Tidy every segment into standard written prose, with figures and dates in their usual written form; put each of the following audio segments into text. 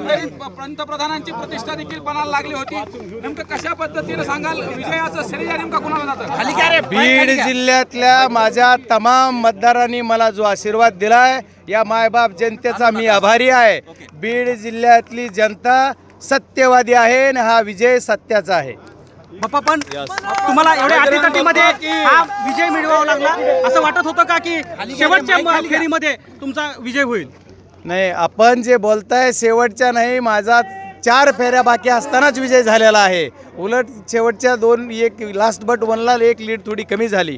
एकंदरीत पंतप्रधानांची प्रतिष्ठा देखील पणाला लागली होती. नेमकं कशा पद्धतीने सांगाल विजयाचं श्रेय नेमका कोणाला जातं? बीड जिल्ह्यातल्या माझ्या तमाम मतदारांनी मला जो आशीर्वाद दिलाय या मायबाप जनतेचा मी आभारी आहे. बीड जिल्ह्यातली जनता सत्यवादी आहे आणि हा विजय सत्याचा आहे. बाप्पा, पण तुम्हाला एवढ्या अटीतटीमध्ये हा विजय मिळवावा लागला असं वाटत होतं का की शेवटच्या फेरीमध्ये तुमचा विजय होईल? नाही, आपण जे बोलताय शेवटच्या नाही, माझा 4 फेऱ्या बाकी असतानाच विजय झालेला आहे. उलट शेवटच्या 1 लास्ट बट 1ला 1 लीड थोडी कमी झाली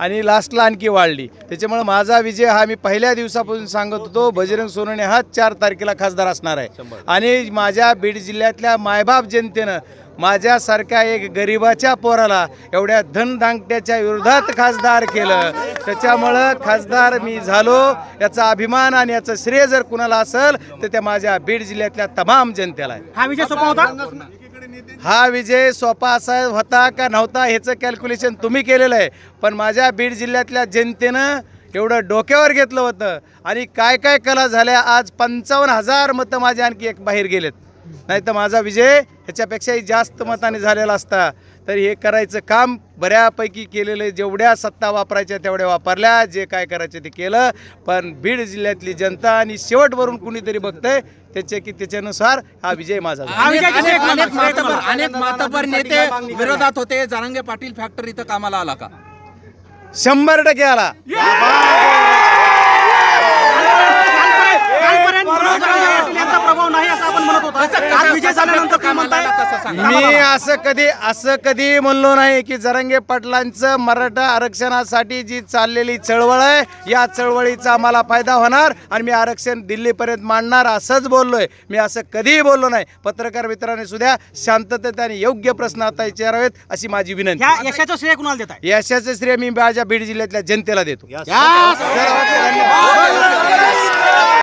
आणि लास्टला आणखी वाढली. त्याच्यामुळे माझा विजय हा मी पहिल्या दिवसापासून सांगत होतो. बजरंग सोनवणे हा 4 तारखेला खासदार असणार आहे आणि माझ्या बीड जिल्ह्यातल्या मायबाप जनतेनं माझ्यासारख्या एक गरिबाच्या पोराला एवढ्या धनदांगट्याच्या विरोधात खासदार केलं. त्याच्यामुळं खासदार मी झालो याचा अभिमान आणि याचं श्रेय जर कुणाला असेल तर त्या माझ्या बीड जिल्ह्यातल्या तमाम जनतेला आहे. हा विजय सोपा होता? हा विजय सोपा असा होता का नव्हता ह्याचं कॅल्क्युलेशन तुम्ही केलेलं आहे. पण माझ्या बीड जिल्ह्यातल्या जनतेनं एवढं डोक्यावर घेतलं होतं आणि काय काय कला झाल्या. आज 55,000 मतं माझे आणखी एक बाहेर गेलेत. नाही तर माझा विजय ह्याच्यापेक्षाही जास्त मताने झालेला असता. तर हे करायचं काम बऱ्यापैकी केलेलं आहे. जेवढ्या सत्ता वापरायच्या तेवढ्या वापरल्या, जे काय करायचं ते केलं. पण बीड जिल्ह्यातली जनता आणि शेवटवरून कुणीतरी बघतंय त्याच्यानुसार हा विजय माझा. अनेक मातबर नेते विरोधात होते. जरांगे पाटील फॅक्टरी इथं कामाला आला का? 100% आला. प्रभाव नाही असं आपण म्हणत होतो. आज विजय झाल्यानंतर काय म्हणताय? मी असं कधी म्हणलो नाही की जरांगे पाटलांचं मराठा आरक्षणासाठी जी चाललेली चळवळ आहे या चळवळीचा आम्हाला फायदा होणार आणि मी आरक्षण दिल्लीपर्यंत मांडणार असंच बोललोय. मी असं कधीही बोललो नाही. पत्रकार मित्रांनी सुद्धा शांततेत आणि योग्य प्रश्न आता विचारावेत अशी माझी विनंती. ह्या यशाचं श्रेय कुणाला देताय? यशाचं श्रेय मी माझ्या बीड जिल्ह्यातल्या जनतेला देतो. धन्यवाद.